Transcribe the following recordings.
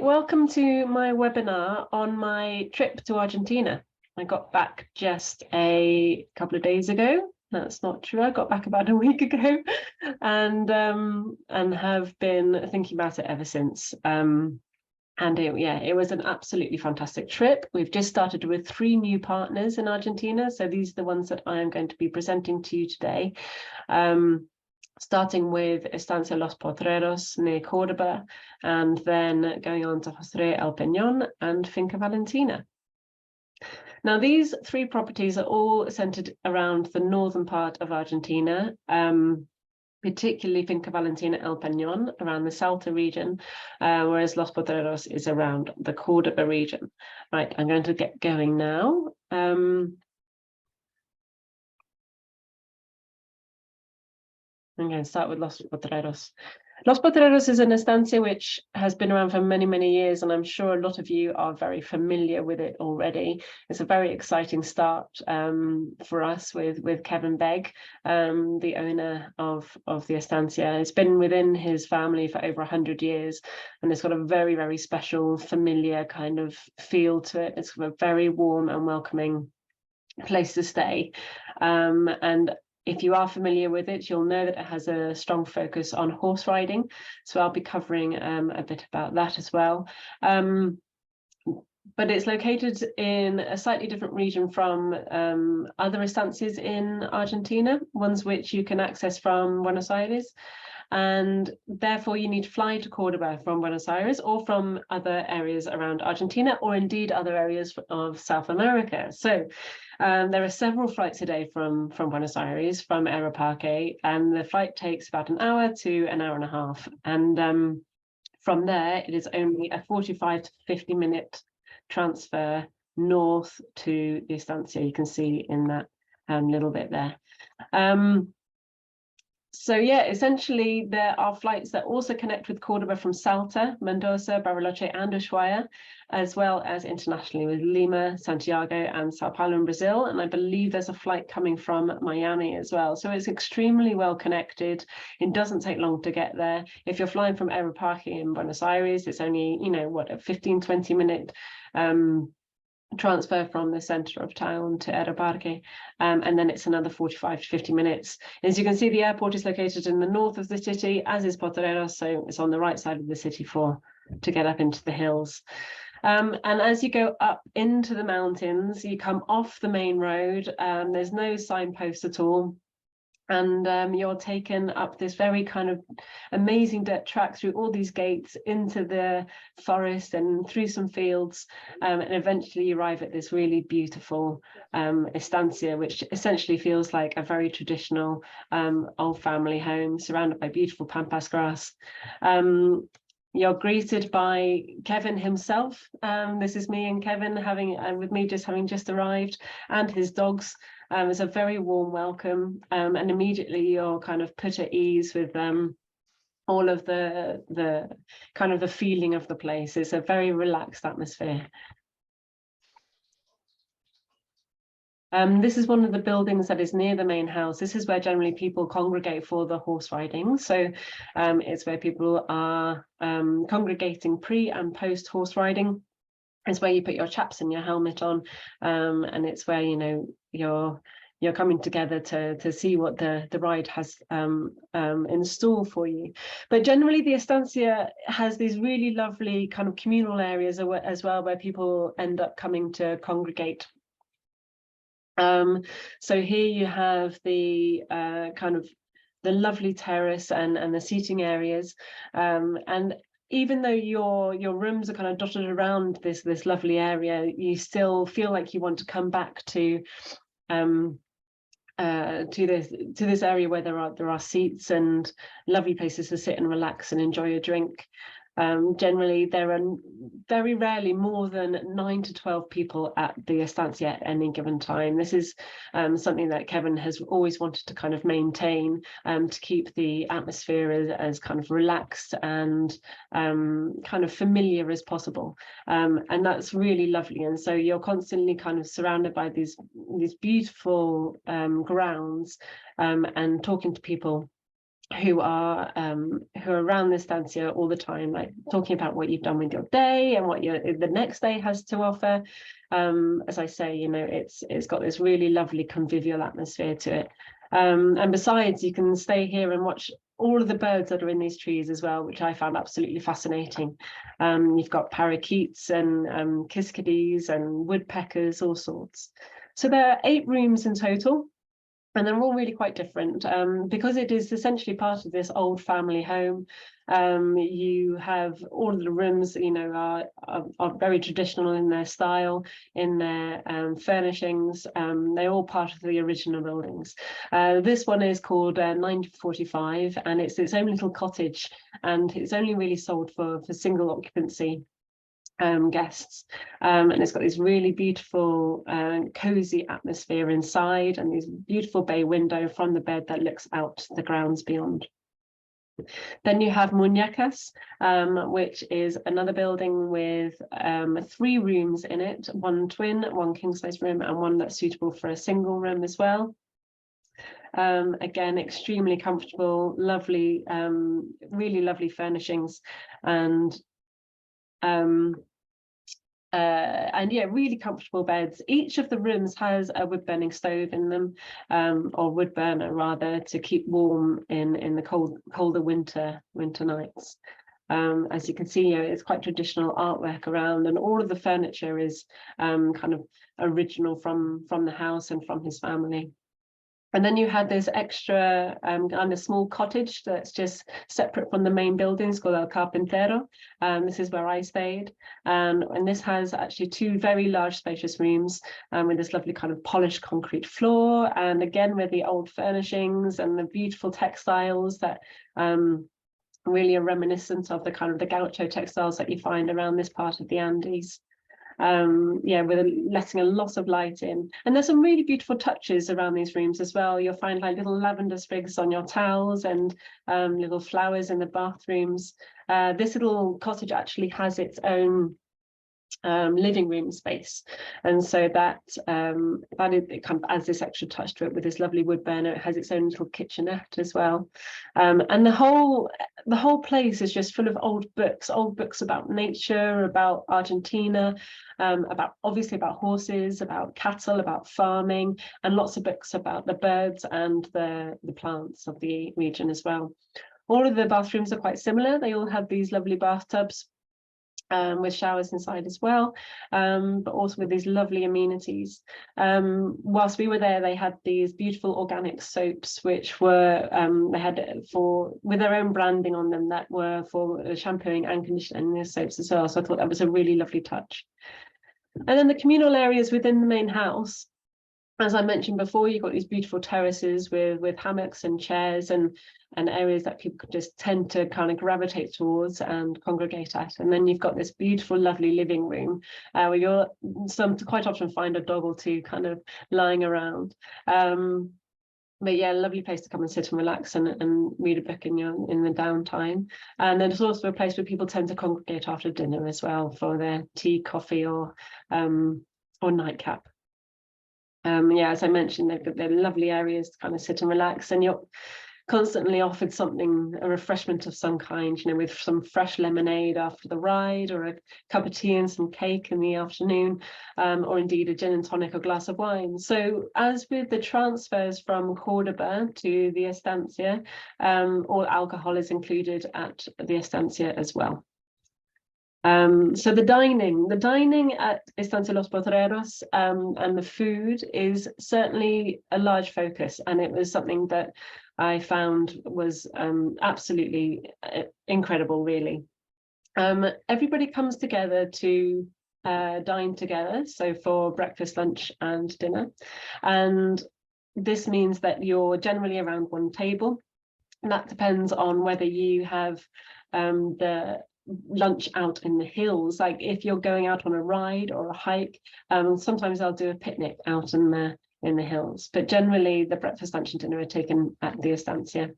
welcome to my webinar on my trip to Argentina. I got back just a couple of days ago. That's not true. I got back about a week ago, and have been thinking about it ever since. It was an absolutely fantastic trip. We've just started with 3 new partners in Argentina, so these are the ones that I am going to be presenting to you today. Starting with Estancia Los Potreros near Cordoba, and then going on to Hostería El Peñón and Finca Valentina. Now, these 3 properties are all centered around the northern part of Argentina, particularly Finca Valentina El Peñón around the Salta region, whereas Los Potreros is around the Cordoba region. Right, I'm going to get going now. I'm going to start with Los Potreros. Los Potreros is an estancia which has been around for many, many years, and I'm sure a lot of you are very familiar with it already. It's a very exciting start for us with Kevin Begg, the owner of the estancia. It's been within his family for over 100 years, and it's got a very, very special, familiar kind of feel to it. It's a very warm and welcoming place to stay. And if you are familiar with it, you'll know that it has a strong focus on horse riding. So I'll be covering a bit about that as well. But it's located in a slightly different region from other estancias in Argentina, ones which you can access from Buenos Aires. And therefore you need to fly to Cordoba from Buenos Aires or from other areas around Argentina, or indeed other areas of South America. So there are several flights a day from Buenos Aires, from Aeroparque, and the flight takes about an hour to an hour and a half. And from there, it is only a 45 to 50-minute transfer north to the estancia. You can see in that little bit there. So yeah, essentially there are flights that also connect with Cordoba from Salta, Mendoza, Bariloche and Ushuaia, as well as internationally with Lima, Santiago and Sao Paulo in Brazil. And I believe there's a flight coming from Miami as well. So it's extremely well connected. It doesn't take long to get there. If you're flying from Aeroparque in Buenos Aires, it's only, a 15-20-minute transfer from the center of town to Aeroparque, and then it's another 45 to 50 minutes. As you can see, the airport is located in the north of the city, as is Potreros, so it's on the right side of the city to get up into the hills. And as you go up into the mountains, you come off the main road. There's no signpost at all. And you're taken up this very kind of amazing dirt track through all these gates into the forest and through some fields, and eventually you arrive at this really beautiful estancia, which essentially feels like a very traditional old family home surrounded by beautiful pampas grass. You're greeted by Kevin himself. This is me and Kevin with me having just arrived, and his dogs. It's a very warm welcome, and immediately you're kind of put at ease with all of the kind of the feeling of the place. It's a very relaxed atmosphere. This is one of the buildings that is near the main house. This is where generally people congregate for the horse riding. So it's where people are congregating pre and post horse riding. It's where you put your chaps and your helmet on, and it's where you're coming together to see what the ride has in store for you. But generally the estancia has these really lovely kind of communal areas as well, where people end up coming to congregate. So here you have the kind of the lovely terrace and the seating areas, and even though your rooms are kind of dotted around this lovely area, you still feel like you want to come back to this area where there are seats and lovely places to sit and relax and enjoy a drink. Generally, there are very rarely more than 9 to 12 people at the estancia at any given time. This is something that Kevin has always wanted to kind of maintain, to keep the atmosphere as kind of relaxed and kind of familiar as possible. And that's really lovely. And so you're constantly kind of surrounded by these beautiful grounds, and talking to people who are around the estancia all the time, like talking about what you've done with your day and what the next day has to offer. As I say, you know, it's got this really lovely convivial atmosphere to it. And besides, you can stay here and watch all of the birds that are in these trees as well, which I found absolutely fascinating. You've got parakeets and kiskadees and woodpeckers, all sorts. So there are 8 rooms in total. And they're all really quite different because it is essentially part of this old family home. You have all of the rooms, you know, are very traditional in their style, in their furnishings. They're all part of the original buildings. This one is called 945, and it's its own little cottage, and it's only really sold for single occupancy guests, and it's got this really beautiful cozy atmosphere inside, and this beautiful bay window from the bed that looks out to the grounds beyond. Then you have Muñecas, which is another building with 3 rooms in it, 1 twin, 1 king-size room, and 1 that's suitable for a single room as well. Again, extremely comfortable, lovely, really lovely furnishings, and yeah, really comfortable beds. Each of the rooms has a wood burning stove in them, or wood burner rather, to keep warm in the colder winter nights. As you can see, you know, it's quite traditional artwork around, and all of the furniture is kind of original from the house and from his family. And then you had this extra kind of small cottage that's just separate from the main buildings called El Carpintero. This is where I stayed. And this has actually 2 very large spacious rooms with this lovely kind of polished concrete floor. And again, with the old furnishings and the beautiful textiles that really are reminiscent of the kind of the gaucho textiles that you find around this part of the Andes. Yeah, with letting a lot of light in, and there's some really beautiful touches around these rooms as well. You'll find like little lavender sprigs on your towels, and little flowers in the bathrooms. This little cottage actually has its own living room space, and so that it kind of adds this extra touch to it with this lovely wood burner. It has its own little kitchenette as well, and the whole place is just full of old books about nature, about Argentina, obviously about horses, about cattle, about farming, and lots of books about the birds and the plants of the region as well. All of the bathrooms are quite similar. They all have these lovely bathtubs with showers inside as well, but also with these lovely amenities. Whilst we were there, they had these beautiful organic soaps, which were they had with their own branding on them, that were for shampooing and conditioning the soaps as well. So I thought that was a really lovely touch. And then the communal areas within the main house, as I mentioned before, you've got these beautiful terraces with hammocks and chairs and areas that people could just tend to kind of gravitate towards and congregate at. And then you've got this beautiful, lovely living room where you'll quite often find a dog or 2 kind of lying around. But yeah, a lovely place to come and sit and relax and read a book in the downtime. And then it's also a place where people tend to congregate after dinner as well for their tea, coffee, or nightcap. Yeah, as I mentioned, they've got their lovely areas to kind of sit and relax, and you're constantly offered a refreshment of some kind, you know, with some fresh lemonade after the ride, or a cup of tea and some cake in the afternoon, or indeed a gin and tonic or glass of wine. So as with the transfers from Cordoba to the Estancia, all alcohol is included at the Estancia as well. So the dining at Estancia Los Potreros and the food is certainly a large focus, and it was something that I found was absolutely incredible, really. Everybody comes together to dine together, so for breakfast, lunch and dinner, and this means that you're generally around one table, and that depends on whether you have the lunch out in the hills. Like if you're going out on a ride or a hike, sometimes I'll do a picnic out in the hills, but generally the breakfast, lunch and dinner are taken at the Estancia.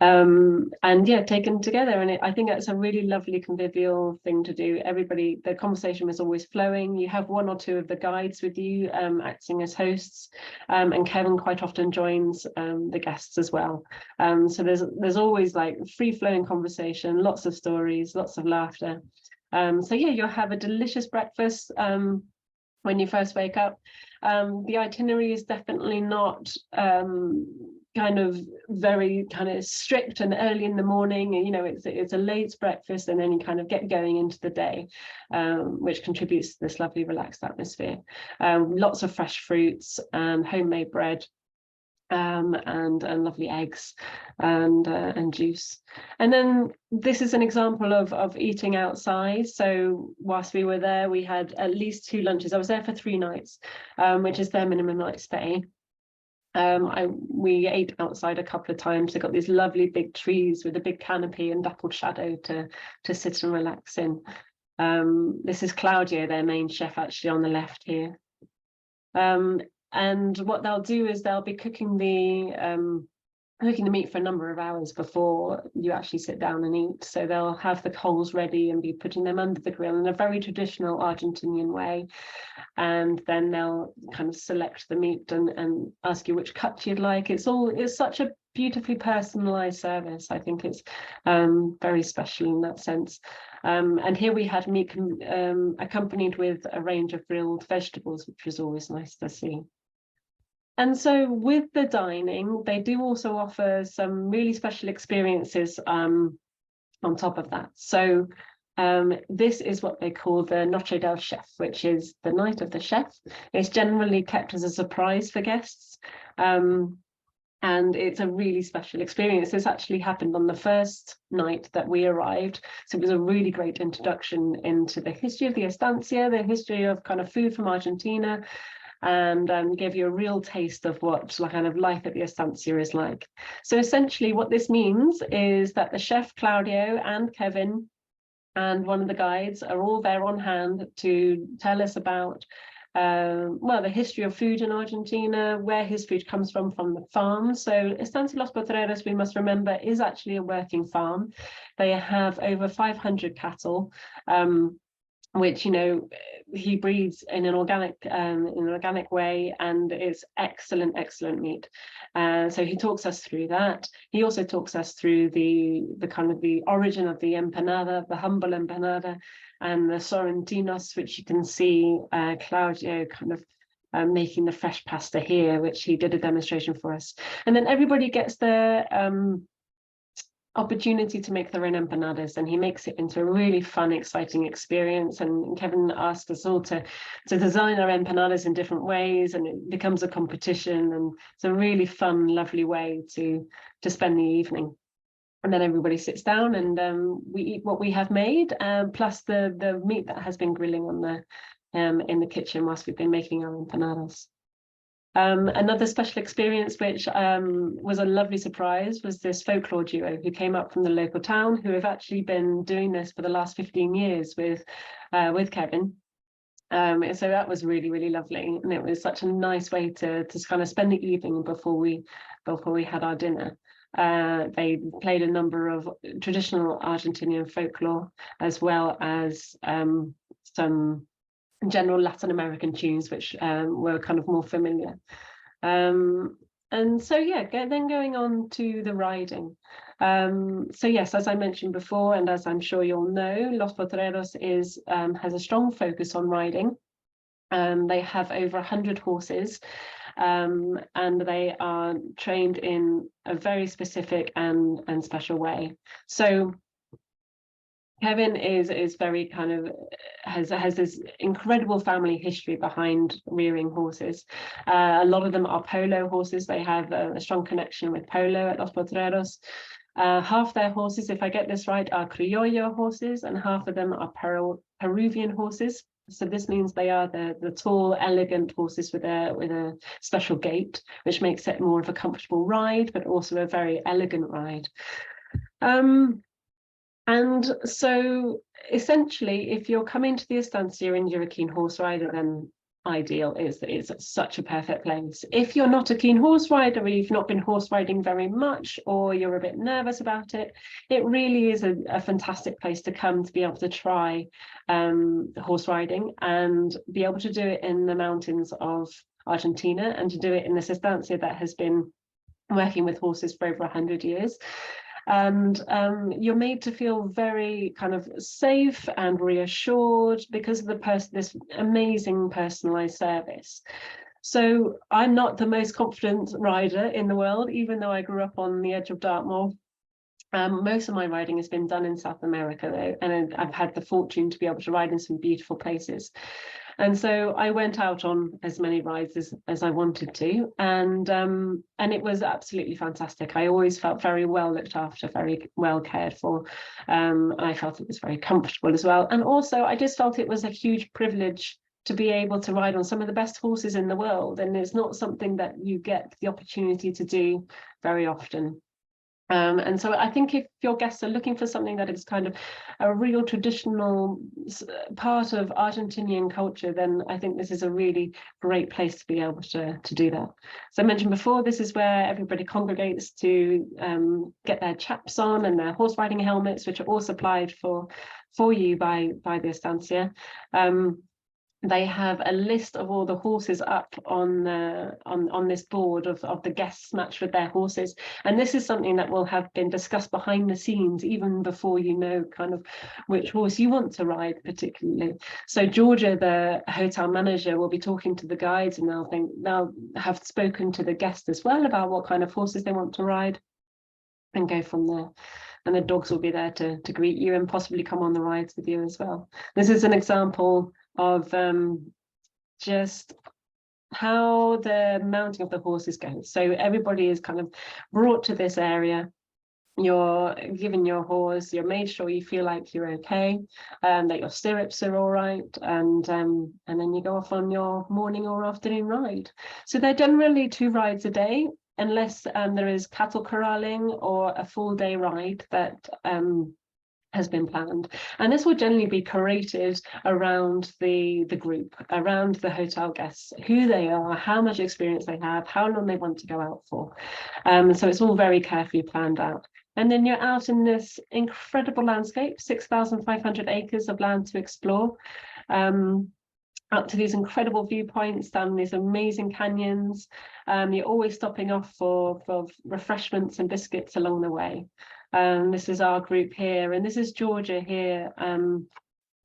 and yeah, taken together. And I think that's a really lovely convivial thing to do. Everybody, the conversation was always flowing. You have one or two of the guides with you, acting as hosts, and Kevin quite often joins the guests as well. So there's always like free flowing conversation, lots of stories, lots of laughter. So yeah, you'll have a delicious breakfast when you first wake up. The itinerary is definitely not kind of very kind of strict and early in the morning. You know, it's a late breakfast, and then you kind of get going into the day, which contributes to this lovely relaxed atmosphere. Lots of fresh fruits and homemade bread, and lovely eggs and juice. And then this is an example of eating outside. So whilst we were there, we had at least 2 lunches. I was there for 3 nights, which is their minimum night stay. We ate outside a couple of times. They got these lovely big trees with a big canopy and dappled shadow to sit and relax in. This is Claudio, their main chef, actually on the left here. And what they'll do is they'll be cooking the meat for a number of hours before you actually sit down and eat. So they'll have the coals ready and be putting them under the grill in a very traditional Argentinian way. And then they'll kind of select the meat and ask you which cut you'd like. It's such a beautifully personalized service. I think it's very special in that sense. And here we had meat accompanied with a range of grilled vegetables, which was always nice to see. And so with the dining, they do also offer some really special experiences on top of that. So this is what they call the Noche del Chef, which is the night of the chef. It's generally kept as a surprise for guests. And it's a really special experience. This actually happened on the first night that we arrived. So it was a really great introduction into the history of the Estancia, the history of kind of food from Argentina, and gave you a real taste of what kind of life at the Estancia is like. So essentially what this means is that the chef Claudio and Kevin and one of the guides are all there on hand to tell us about well, the history of food in Argentina, where his food comes from the farm. So Estancia Los Potreros, we must remember, is actually a working farm. They have over 500 cattle, which, you know, he breeds in an organic way, and it's excellent meat. So he talks us through that. He also talks us through the kind of the origin of the empanada, the humble empanada, and the sorrentinos, which you can see Claudio kind of making the fresh pasta here, which he did a demonstration for us. And then everybody gets their opportunity to make their own empanadas, and he makes it into a really fun, exciting experience. And Kevin asked us all to design our empanadas in different ways, and it becomes a competition, and it's a really fun, lovely way to spend the evening. And then everybody sits down and we eat what we have made, plus the meat that has been grilling on the in the kitchen whilst we've been making our empanadas. Another special experience, which was a lovely surprise, was this folklore duo who came up from the local town, who have actually been doing this for the last 15 years with Kevin. So that was really lovely, and it was such a nice way to kind of spend the evening before we had our dinner. They played a number of traditional Argentinian folklore, as well as some general Latin American tunes, which were kind of more familiar. And so yeah, then going on to the riding. So yes, as I mentioned before, and as I'm sure you'll know, Los Potreros has a strong focus on riding. They have over 100 horses, and they are trained in a very specific and special way. So Kevin is very kind of has this incredible family history behind rearing horses. A lot of them are polo horses. They have a strong connection with polo at Los Potreros. Half their horses, if I get this right, are criollo horses, and half of them are Peruvian horses. So this means they are the tall, elegant horses with a special gait, which makes it more of a comfortable ride, but also a very elegant ride. And so essentially, if you're coming to the Estancia and you're a keen horse rider, then ideal. It's such a perfect place. If you're not a keen horse rider, or you've not been horse riding very much, or you're a bit nervous about it, it really is a fantastic place to come to be able to try horse riding and be able to do it in the mountains of Argentina, and to do it in this estancia that has been working with horses for over 100 years. And you're made to feel very kind of safe and reassured because of this amazing personalized service. So I'm not the most confident rider in the world, even though I grew up on the edge of Dartmoor. Most of my riding has been done in South America, though, and I've had the fortune to be able to ride in some beautiful places. And so I went out on as many rides as I wanted to, and it was absolutely fantastic. I always felt very well looked after, very well cared for. I felt it was very comfortable as well. And also I just felt it was a huge privilege to be able to ride on some of the best horses in the world. And it's not something that you get the opportunity to do very often. And so I think if your guests are looking for something that is kind of a real traditional part of Argentinian culture, then I think this is a really great place to be able to do that. So I mentioned before, this is where everybody congregates to get their chaps on and their horse riding helmets, which are all supplied for you by the estancia. They have a list of all the horses up on this board of the guests matched with their horses, and this is something that will have been discussed behind the scenes even before you know kind of which horse you want to ride particularly. So Georgia, the hotel manager, will be talking to the guides, and they'll have spoken to the guests as well about what kind of horses they want to ride, and go from there. And the dogs will be there to greet you and possibly come on the rides with you as well. This is an example of just how the mounting of the horses goes. So everybody is kind of brought to this area. You're given your horse, you're made sure you feel like you're okay, that your stirrups are all right, and then you go off on your morning or afternoon ride. So they're generally 2 rides a day, unless there is cattle corralling or a full day ride that has been planned. And this will generally be curated around the group, around the hotel guests, who they are, how much experience they have, how long they want to go out for. So it's all very carefully planned out. And then you're out in this incredible landscape, 6,500 acres of land to explore, up to these incredible viewpoints, down these amazing canyons. You're always stopping off for refreshments and biscuits along the way. This is our group here, and this is Georgia here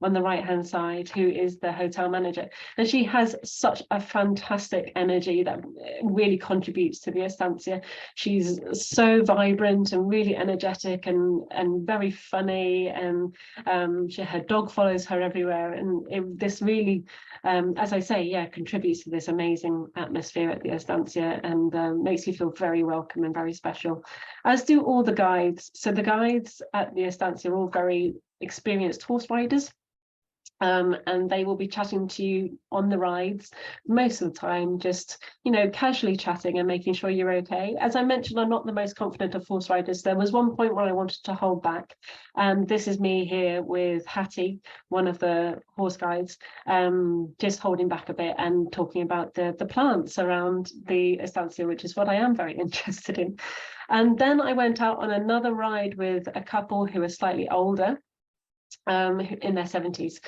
on the right hand side, who is the hotel manager, and she has such a fantastic energy that really contributes to the estancia. She's so vibrant and really energetic and very funny, and her dog follows her everywhere, and this really as I say, contributes to this amazing atmosphere at the estancia, and makes you feel very welcome and very special, as do all the guides. So the guides at the estancia are all very experienced horse riders. And they will be chatting to you on the rides most of the time, just, casually chatting and making sure you're okay. As I mentioned, I'm not the most confident of horse riders. There was one point where I wanted to hold back, and this is me here with Hattie, one of the horse guides, just holding back a bit and talking about the plants around the estancia, which is what I am very interested in. And then I went out on another ride with a couple who are slightly older, in their 70s.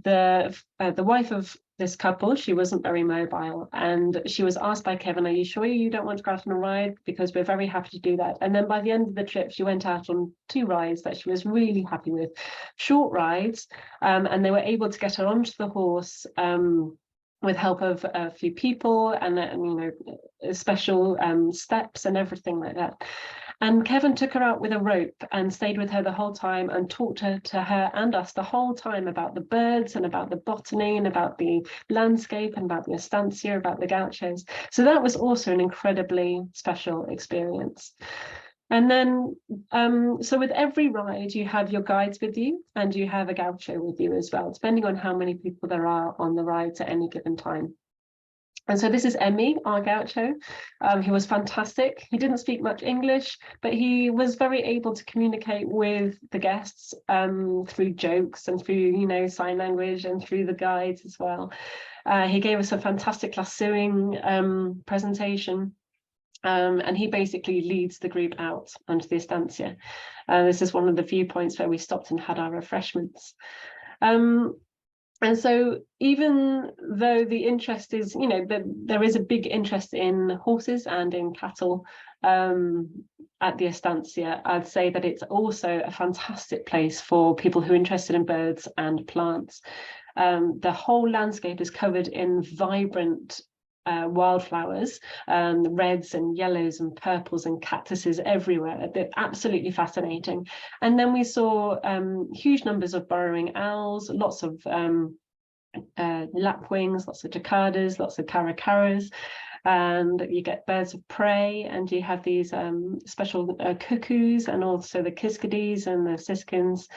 The wife of this couple, she wasn't very mobile, and she was asked by Kevin, are you sure you don't want to go out on a ride? Because we're very happy to do that. And then by the end of the trip, she went out on 2 rides that she was really happy with, short rides, and they were able to get her onto the horse with help of a few people, and special steps and everything like that. And Kevin took her out with a rope and stayed with her the whole time and talked to her and us the whole time about the birds and about the botany and about the landscape and about the estancia, about the gauchos. So that was also an incredibly special experience. And then, so with every ride, you have your guides with you, and you have a gaucho with you as well, depending on how many people there are on the rides at any given time. And so this is Emmy, our gaucho. He was fantastic. He didn't speak much English, but he was very able to communicate with the guests through jokes and through, you know, sign language and through the guides as well. He gave us a fantastic lassoing presentation. And he basically leads the group out onto the estancia. This is one of the viewpoints where we stopped and had our refreshments. And so even though the interest is, you know, there is a big interest in horses and in cattle at the estancia, I'd say that it's also a fantastic place for people who are interested in birds and plants. The whole landscape is covered in vibrant wildflowers, reds and yellows and purples and cactuses everywhere. They're absolutely fascinating. And then we saw huge numbers of burrowing owls, lots of lapwings, lots of jacadas, lots of caracaras, and you get birds of prey, and you have these special cuckoos, and also the kiskadees and the siskins.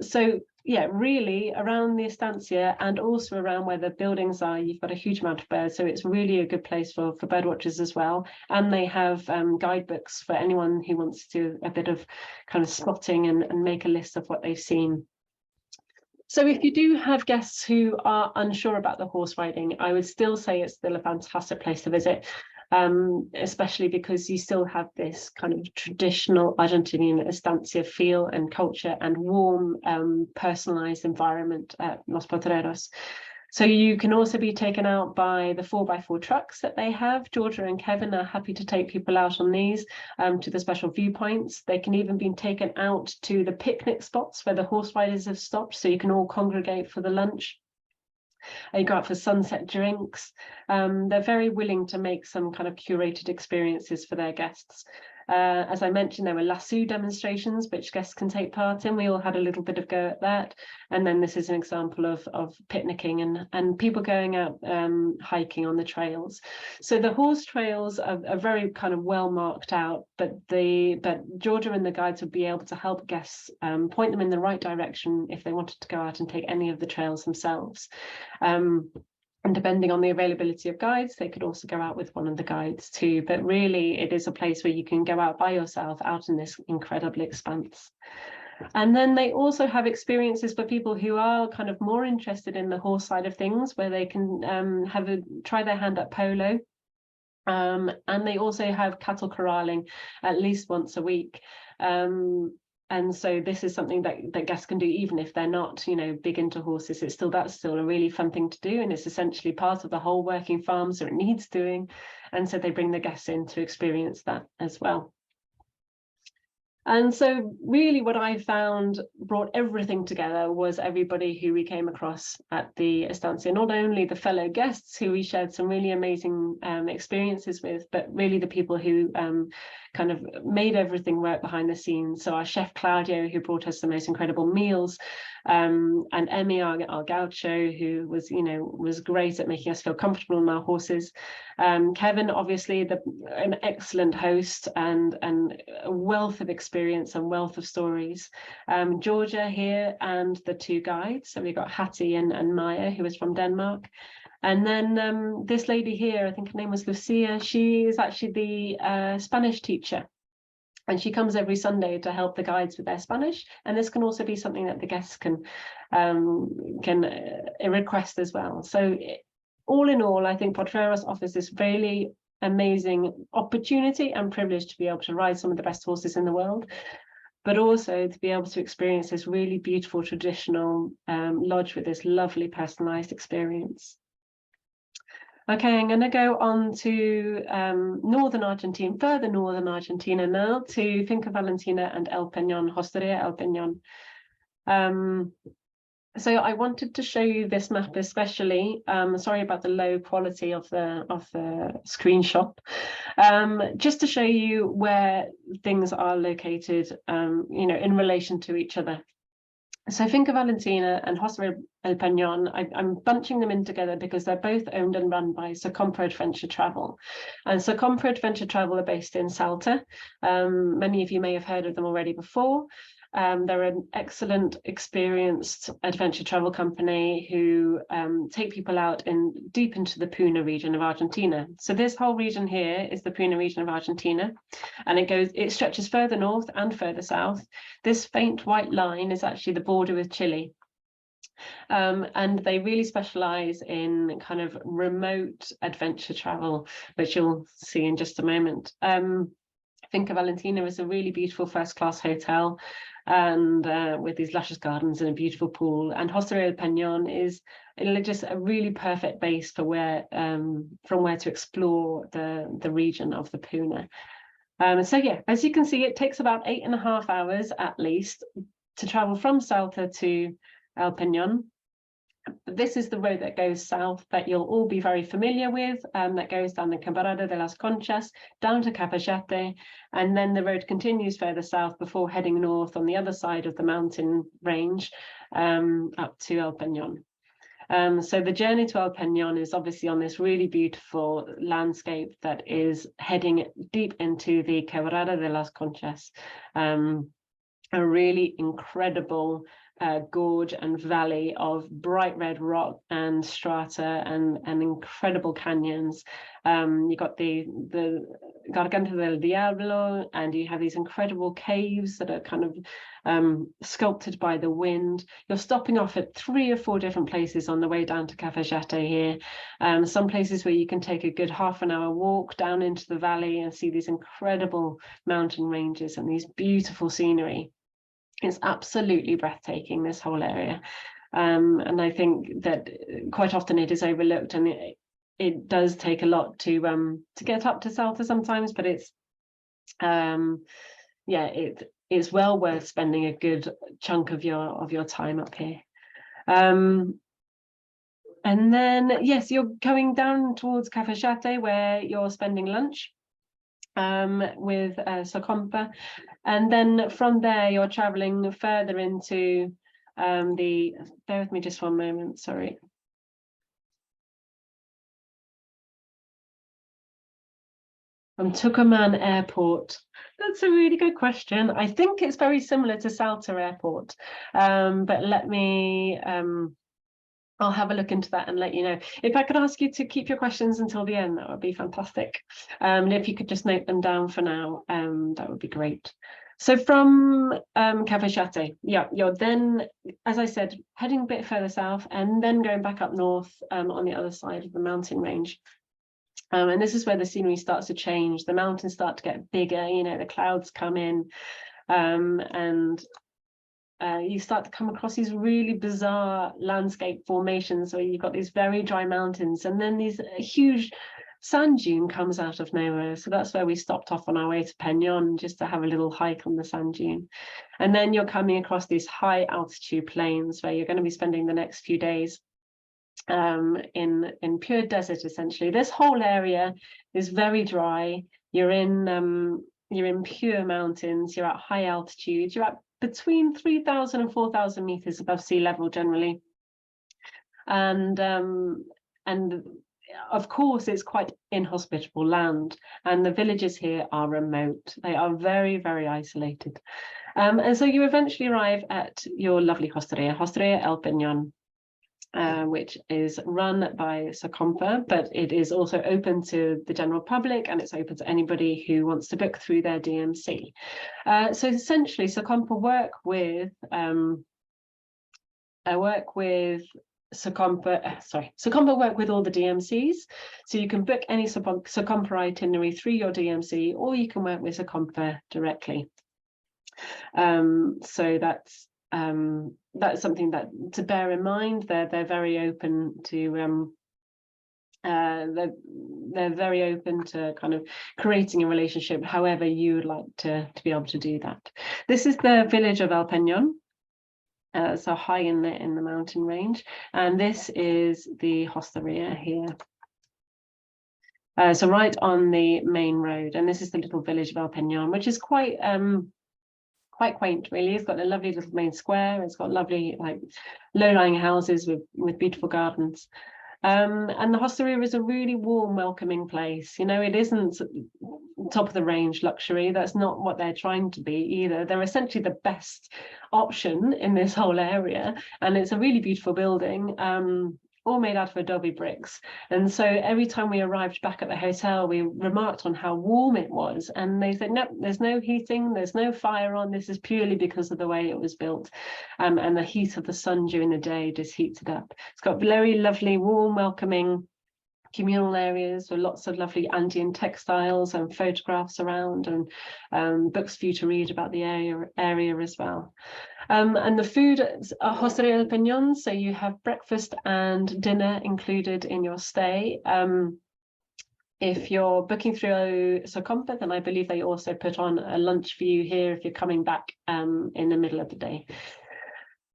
So yeah, really around the estancia and also around where the buildings are, you've got a huge amount of birds. So it's really a good place for bird watchers as well. And they have guidebooks for anyone who wants to do a bit of kind of spotting and make a list of what they've seen. So if you do have guests who are unsure about the horse riding, I would still say it's still a fantastic place to visit. Especially because you still have this kind of traditional Argentinian estancia feel and culture and warm, personalized environment at Los Potreros. So you can also be taken out by the 4x4 trucks that they have. Georgia and Kevin are happy to take people out on these to the special viewpoints. They can even be taken out to the picnic spots where the horse riders have stopped, so you can all congregate for the lunch. You go out for sunset drinks. They're very willing to make some kind of curated experiences for their guests. As I mentioned, there were lasso demonstrations which guests can take part in. We all had a little bit of go at that. And then this is an example of picnicking and people going out hiking on the trails. So the horse trails are very kind of well marked out, but Georgia and the guides would be able to help guests point them in the right direction if they wanted to go out and take any of the trails themselves. And depending on the availability of guides, they could also go out with one of the guides too. But really, it is a place where you can go out by yourself out in this incredible expanse. And then they also have experiences for people who are kind of more interested in the horse side of things, where they can try their hand at polo. And they also have cattle corralling at least once a week. And so this is something that guests can do even if they're not, you know, big into horses. That's still a really fun thing to do, and it's essentially part of the whole working farm, so it needs doing. And so they bring the guests in to experience that as well. And so really what I found brought everything together was everybody who we came across at the estancia, not only the fellow guests who we shared some really amazing experiences with, but really the people who kind of made everything work behind the scenes. So our chef Claudio, who brought us the most incredible meals, and Emmy, our gaucho, who was great at making us feel comfortable on our horses. Kevin, obviously an excellent host and a wealth of experience and wealth of stories. Georgia here and the two guides. So we got Hattie and Maya, who was from Denmark. And then this lady here, I think her name was Lucia, she is actually the Spanish teacher. And she comes every Sunday to help the guides with their Spanish. And this can also be something that the guests can request as well. So all in all, I think Potreros offers this really amazing opportunity and privilege to be able to ride some of the best horses in the world, but also to be able to experience this really beautiful traditional lodge with this lovely personalized experience. Okay, I'm going to go on to northern Argentina, further northern Argentina now, to Finca Valentina and El Peñón, Hostería El Peñón. So I wanted to show you this map especially. Sorry about the low quality of the screenshot. Just to show you where things are located, in relation to each other. So Finca Valentina and Hostería El Peñón, I'm bunching them in together because they're both owned and run by Socompra Adventure Travel. And Socompra Adventure Travel are based in Salta. Many of you may have heard of them already before. They're an excellent, experienced adventure travel company who take people out deep into the Puna region of Argentina. So this whole region here is the Puna region of Argentina, and it stretches further north and further south. This faint white line is actually the border with Chile. And they really specialize in kind of remote adventure travel, which you'll see in just a moment. Finca Valentina is a really beautiful first-class hotel, and with these luscious gardens and a beautiful pool. And Hostería El Peñón is just a really perfect base for from where to explore the region of the Puna. So yeah, as you can see, it takes about 8.5 hours at least to travel from Salta to El Peñón. This is the road that goes south that you'll all be very familiar with, that goes down the Quebrada de las Conchas, down to Cafayate, and then the road continues further south before heading north on the other side of the mountain range, up to El Peñón. So the journey to El Peñón is obviously on this really beautiful landscape that is heading deep into the Quebrada de las Conchas, a really incredible gorge and valley of bright red rock and strata and incredible canyons. You got the Garganta del Diablo, and you have these incredible caves that are kind of sculpted by the wind. You're stopping off at 3 or 4 different places on the way down to Cafayate here. Some places where you can take a good half-an-hour walk down into the valley and see these incredible mountain ranges and these beautiful scenery. It's absolutely breathtaking, this whole area. And I think that quite often it is overlooked, and it does take a lot to get up to Salta sometimes, but it's it's well worth spending a good chunk of your time up here. And then yes, you're going down towards Cafayate, where you're spending lunch with Socompa, and then from there you're traveling further into bear with me just one moment, sorry. From Tucumán Airport. That's a really good question. I think it's very similar to Salta Airport, but let me I'll have a look into that and let you know. If I could ask you to keep your questions until the end, that would be fantastic. And if you could just note them down for now, that would be great. So from Cafayate, yeah, you're then, as I said, heading a bit further south and then going back up north on the other side of the mountain range. And this is where the scenery starts to change. The mountains start to get bigger, you know, the clouds come in, and you start to come across these really bizarre landscape formations where you've got these very dry mountains, and then these huge sand dune comes out of nowhere. So that's where we stopped off on our way to Peñón, just to have a little hike on the sand dune. And then you're coming across these high altitude plains where you're going to be spending the next few days in pure desert. Essentially, this whole area is very dry. You're in pure mountains. You're at high altitude. You're at between 3,000 and 4,000 meters above sea level generally, and of course it's quite inhospitable land, and the villages here are remote. They are very, very isolated, and so you eventually arrive at your lovely Hostería El Peñón, which is run by Socompa, but it is also open to the general public, and it's open to anybody who wants to book through their DMC. So essentially, Socompa work with Socompa work with all the DMCs, so you can book any Socompa itinerary through your DMC, or you can work with Socompa directly. So that's something that to bear in mind. They're very open to they're very open to kind of creating a relationship however you would like to be able to do that. This is the village of El Peñón, so high in the mountain range, and this is the Hostería here. So right on the main road, and this is the little village of El Peñón, which is quite quaint, really. It's got a lovely little main square. It's got lovely, like, low-lying houses with beautiful gardens. And the Hostería is a really warm, welcoming place. You know, it isn't top of the range luxury. That's not what they're trying to be either. They're essentially the best option in this whole area, and it's a really beautiful building. All made out of adobe bricks. And so every time we arrived back at the hotel, we remarked on how warm it was. And they said, no, there's no heating, there's no fire on. This is purely because of the way it was built. And the heat of the sun during the day just heats it up. It's got very lovely, warm, welcoming communal areas with lots of lovely Andean textiles and photographs around, and books for you to read about the area as well. And the food is Hostería El Peñón, so you have breakfast and dinner included in your stay. If you're booking through Socompa, then I believe they also put on a lunch for you here if you're coming back in the middle of the day.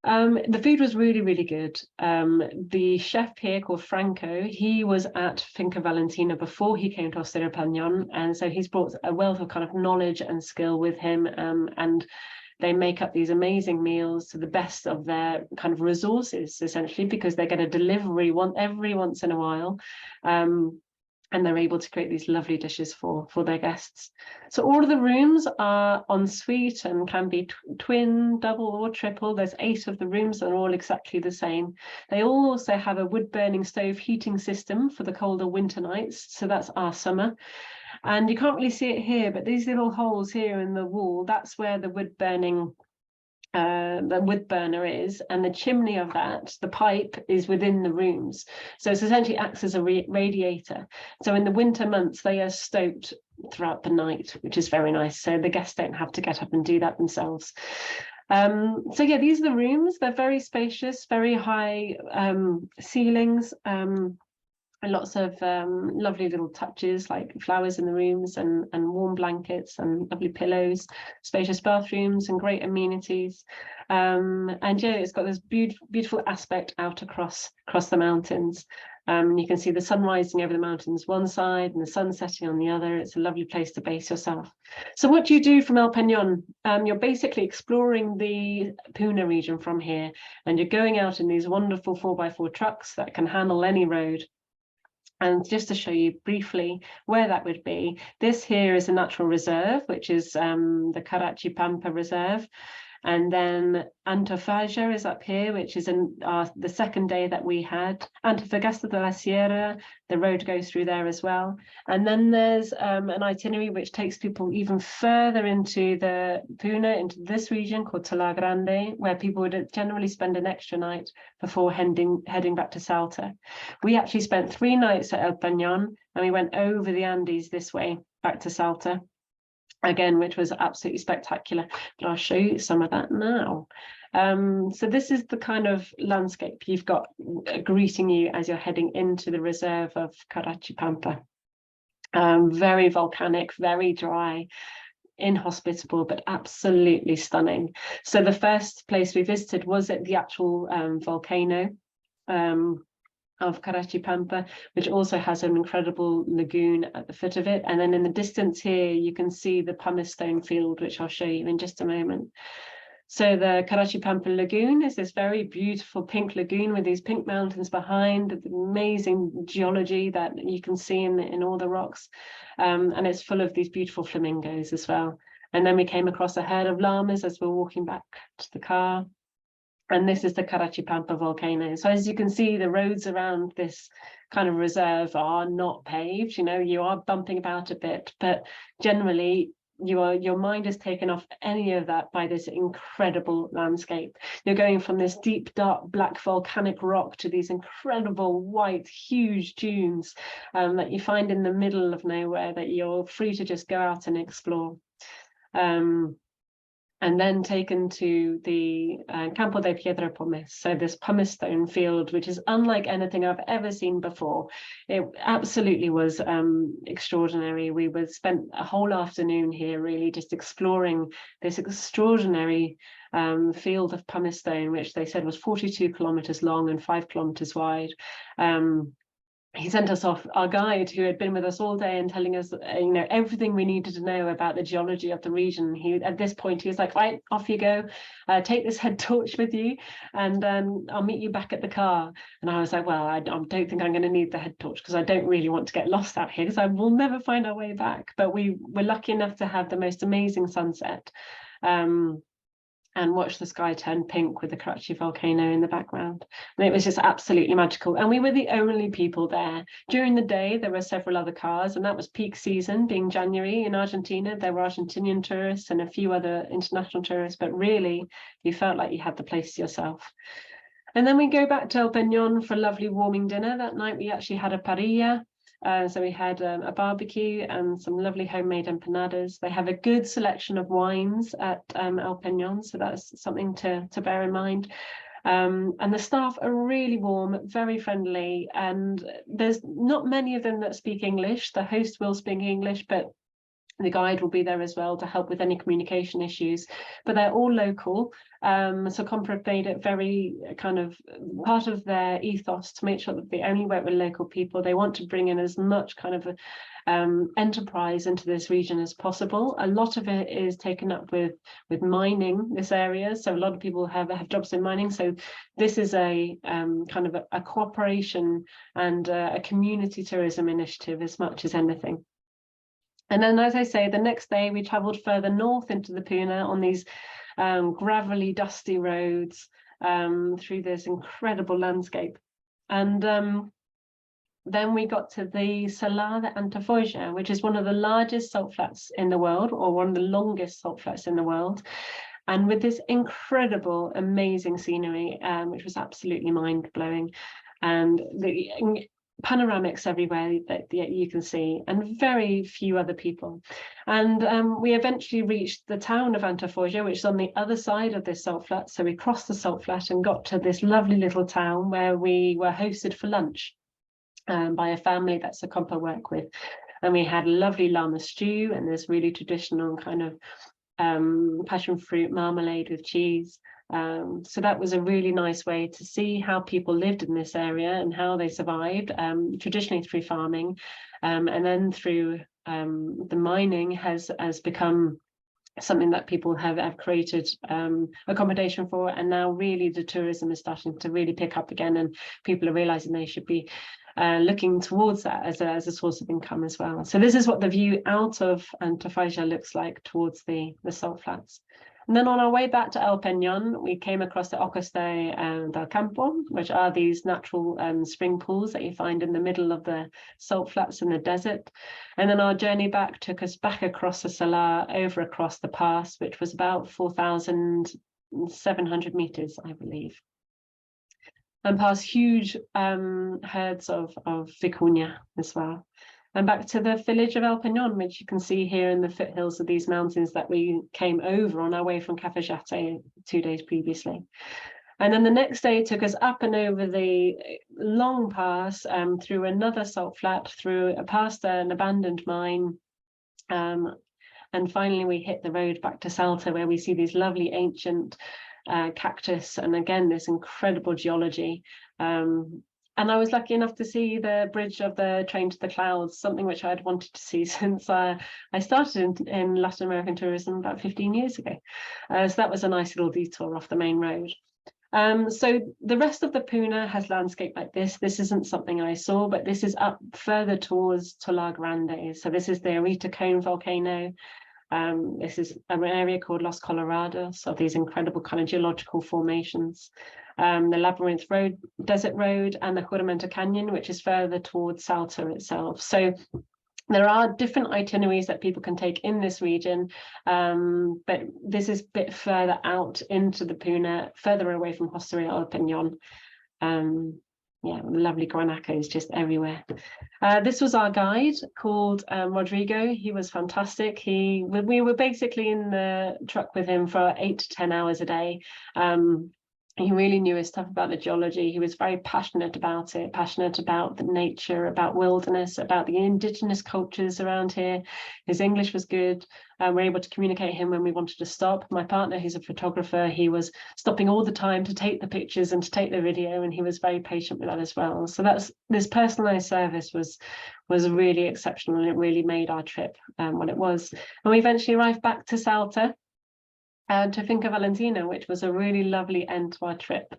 The food was really, really good. The chef here called Franco, he was at Finca Valentina before he came to Hostería El Peñón, and so he's brought a wealth of kind of knowledge and skill with him, and they make up these amazing meals to the best of their kind of resources, essentially, because they get a delivery every once in a while. And they're able to create these lovely dishes for their guests. So all of the rooms are en suite and can be twin, double or triple. There's 8 of the rooms, they're all exactly the same. They all also have a wood burning stove heating system for the colder winter nights. So that's our summer. And you can't really see it here, but these little holes here in the wall, that's where the wood burning the wood burner is, and the chimney of that, the pipe, is within the rooms. So it essentially acts as a radiator. So in the winter months, they are stoked throughout the night, which is very nice. So the guests don't have to get up and do that themselves. So yeah, these are the rooms. They're very spacious, very high ceilings, and lots of lovely little touches like flowers in the rooms, and warm blankets and lovely pillows, spacious bathrooms and great amenities. And yeah, it's got this beautiful aspect out across the mountains. You can see the sun rising over the mountains one side and the sun setting on the other. It's a lovely place to base yourself. So what do you do from El Peñón? You're basically exploring the Puna region from here, and you're going out in these wonderful 4x4 trucks that can handle any road. And just to show you briefly where that would be, this here is a natural reserve, which is the Carachi Pampa Reserve. And then Antofagasta is up here, which is the second day that we had. Antofagasta de la Sierra, the road goes through there as well. And then there's an itinerary which takes people even further into the Puna, into this region called Tala Grande, where people would generally spend an extra night before heading back to Salta. We actually spent 3 nights at El Peñón, and we went over the Andes this way back to Salta again, which was absolutely spectacular, but I'll show you some of that now. So this is the kind of landscape you've got greeting you as you're heading into the reserve of Carachi Pampa. Very volcanic, very dry, inhospitable, but absolutely stunning. So the first place we visited was at the actual volcano of Carachi Pampa, which also has an incredible lagoon at the foot of it. And then in the distance here, you can see the pumice stone field, which I'll show you in just a moment. So the Carachi Pampa Lagoon is this very beautiful pink lagoon with these pink mountains behind, the amazing geology that you can see in all the rocks. And it's full of these beautiful flamingos as well. And then we came across a herd of llamas as we were walking back to the car. And this is the Carachi Pampa volcano. So as you can see, the roads around this kind of reserve are not paved. You know, you are bumping about a bit, but generally your mind is taken off any of that by this incredible landscape. You're going from this deep, dark, black volcanic rock to these incredible white, huge dunes that you find in the middle of nowhere that you're free to just go out and explore. And then taken to the Campo de Piedra Pumice, so this pumice stone field, which is unlike anything I've ever seen before. It absolutely was extraordinary. We spent a whole afternoon here really just exploring this extraordinary field of pumice stone, which they said was 42 kilometers long and 5 kilometers wide. he sent us off, our guide who had been with us all day and telling us, you know, everything we needed to know about the geology of the region. At this point, he was like, right, off you go, take this head torch with you, and I'll meet you back at the car. And I was like, well, I don't think I'm going to need the head torch, because I don't really want to get lost out here, because I will never find our way back. But we were lucky enough to have the most amazing sunset. And watch the sky turn pink with the Karachi volcano in the background. And it was just absolutely magical. And we were the only people there. During the day, there were several other cars, and that was peak season, being January in Argentina. There were Argentinian tourists and a few other international tourists, but really, you felt like you had the place to yourself. And then we go back to El Peñón for a lovely warming dinner. That night, we actually had a parrilla. So we had a barbecue and some lovely homemade empanadas. They have a good selection of wines at El Peñón, so that's something to bear in mind. And the staff are really warm, very friendly, and there's not many of them that speak English. The host will speak English, but the guide will be there as well to help with any communication issues, but they're all local. So Compra made it very kind of part of their ethos to make sure that they only work with local people. They want to bring in as much kind of enterprise into this region as possible. A lot of it is taken up with mining, this area. So a lot of people have jobs in mining. So this is a kind of a cooperation and a community tourism initiative as much as anything. And then, as I say, the next day we travelled further north into the Puna on these gravelly, dusty roads through this incredible landscape. And then we got to the Salar de Antafolla, which is one of the largest salt flats in the world, or one of the longest salt flats in the world. And with this incredible, amazing scenery, which was absolutely mind-blowing. And the panoramics everywhere that you can see, and very few other people. And we eventually reached the town of Antafolla, which is on the other side of this salt flat. So we crossed the salt flat and got to this lovely little town where we were hosted for lunch by a family that Sacompa work with. And we had lovely llama stew and this really traditional kind of passion fruit marmalade with cheese. So that was a really nice way to see how people lived in this area and how they survived, traditionally through farming, and then through the mining has become something that people have created accommodation for. And now really the tourism is starting to really pick up again, and people are realizing they should be looking towards that as a source of income as well. So this is what the view out of Antafolla looks like towards the salt flats. And then on our way back to El Peñón, we came across the Hostería del Peñón, which are these natural spring pools that you find in the middle of the salt flats in the desert. And then our journey back took us back across the Salar, over across the pass, which was about 4,700 meters, I believe. And past huge herds of vicuña as well. And back to the village of El Peñón, which you can see here in the foothills of these mountains that we came over on our way from Cafayate 2 days previously. And then the next day took us up and over the long pass, through another salt flat, past an abandoned mine. And finally we hit the road back to Salta, where we see these lovely ancient cactus, and again, this incredible geology. And I was lucky enough to see the bridge of the train to the clouds, something which I'd wanted to see since I started in Latin American tourism about 15 years ago. So that was a nice little detour off the main road. So the rest of the Puna has landscape like this. This isn't something I saw, but this is up further towards Tolar Grande. So this is the Arita Cone volcano. This is an area called Los Colorados, of these incredible kind of geological formations. The Labyrinth Road, Desert Road, and the Juramento Canyon, which is further towards Salta itself. So there are different itineraries that people can take in this region, but this is a bit further out into the Puna, further away from Hostería El Peñón. Yeah, lovely guanacos just everywhere. This was our guide called Rodrigo. He was fantastic. We were basically in the truck with him for 8 to 10 hours a day. He really knew his stuff about the geology. He was very passionate about it, passionate about the nature, about wilderness, about the indigenous cultures around here. His English was good. We were able to communicate him when we wanted to stop. My partner, who's a photographer, he was stopping all the time to take the pictures and to take the video, and he was very patient with that as well. So this personalized service was really exceptional, and it really made our trip what it was. And we eventually arrived back to Salta, to Finca Valentina, which was a really lovely end to our trip.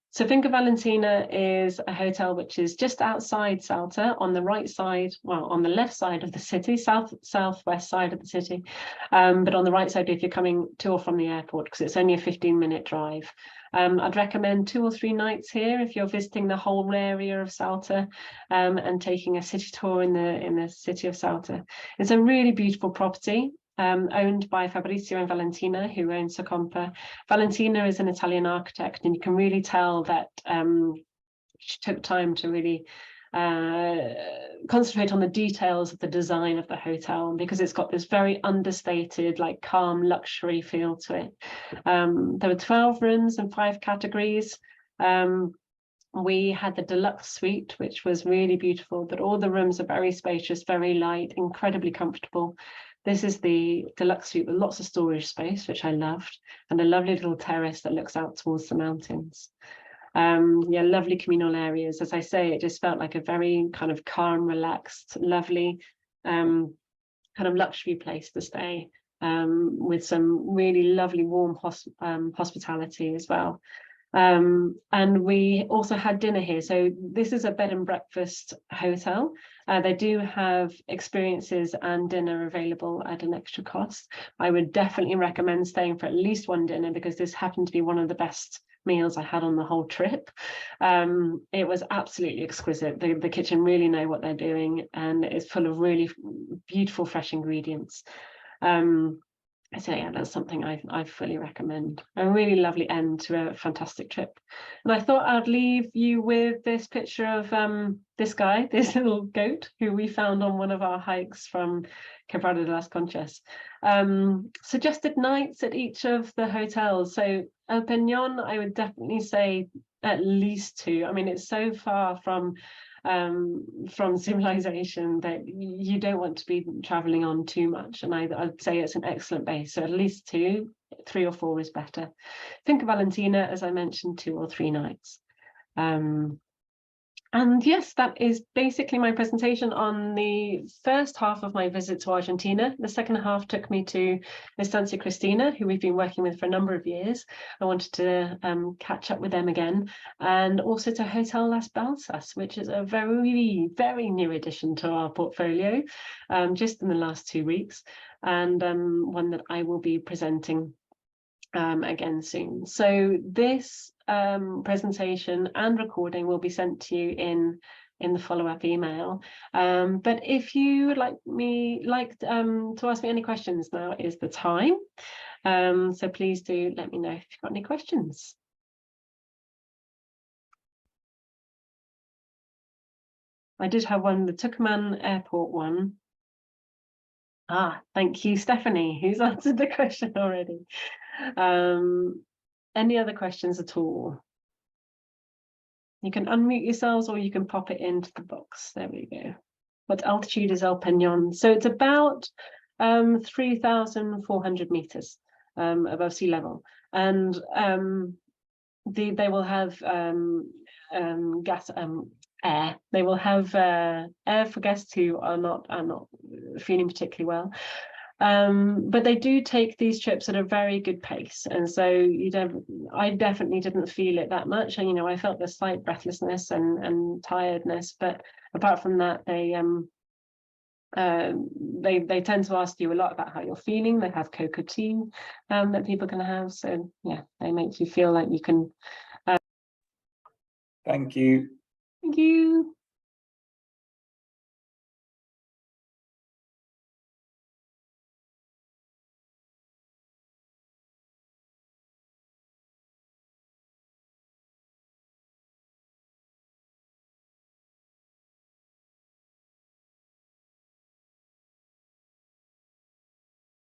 So Finca Valentina is a hotel which is just outside Salta, on the right side, well, on the left side of the city, southwest side of the city, but on the right side if you're coming to or from the airport, because it's only a 15-minute drive. I'd recommend 2 or 3 nights here if you're visiting the whole area of Salta, and taking a city tour in the city of Salta. It's a really beautiful property. Owned by Fabrizio and Valentina, who own Socompa. Valentina is an Italian architect, and you can really tell that she took time to really concentrate on the details of the design of the hotel, because it's got this very understated, like calm luxury feel to it. There were 12 rooms and 5 categories. We had the deluxe suite, which was really beautiful, but all the rooms are very spacious, very light, incredibly comfortable. This is the deluxe suite with lots of storage space, which I loved, and a lovely little terrace that looks out towards the mountains. Yeah, lovely communal areas. As I say, it just felt like a very kind of calm, relaxed, lovely kind of luxury place to stay, with some really lovely warm hospitality as well. And we also had dinner here. So this is a bed and breakfast hotel. They do have experiences and dinner available at an extra cost. I would definitely recommend staying for at least one dinner, because this happened to be one of the best meals I had on the whole trip. It was absolutely exquisite. The kitchen really know what they're doing, and it's full of really beautiful, fresh ingredients. So yeah, that's something I fully recommend. A really lovely end to a fantastic trip. And I thought I'd leave you with this picture of this guy, this little goat, who we found on one of our hikes from Quebrada de las Conchas. Suggested nights at each of the hotels. So El Peñón, I would definitely say at least 2. I mean, it's so far from civilization that you don't want to be traveling on too much, and I'd say it's an excellent base, so at least 2. 3 or 4 is better. Finca Valentina, as I mentioned, 2 or 3 nights. And yes, that is basically my presentation on the first half of my visit to Argentina. The second half took me to Estancia Cristina, who we've been working with for a number of years. I wanted to catch up with them again, and also to Hotel Las Balsas, which is a very, very new addition to our portfolio, just in the last 2 weeks, and one that I will be presenting again soon. So this presentation and recording will be sent to you in the follow-up email. But if you would like to ask me any questions, now is the time. So please do let me know if you've got any questions. I did have one, the Tucumán Airport one. Thank you, Stephanie, who's answered the question already. Any other questions at all? You can unmute yourselves, or you can pop it into the box. There we go. What altitude is El Peñón? So it's about 3,400 meters above sea level, and they will have air. They will have air for guests who are not feeling particularly well. But they do take these trips at a very good pace, and so I definitely didn't feel it that much. And I felt the slight breathlessness and tiredness, but apart from that, they tend to ask you a lot about how you're feeling. They have cocoa tea that people can have, so yeah, they make you feel like you can. Thank you. Thank you.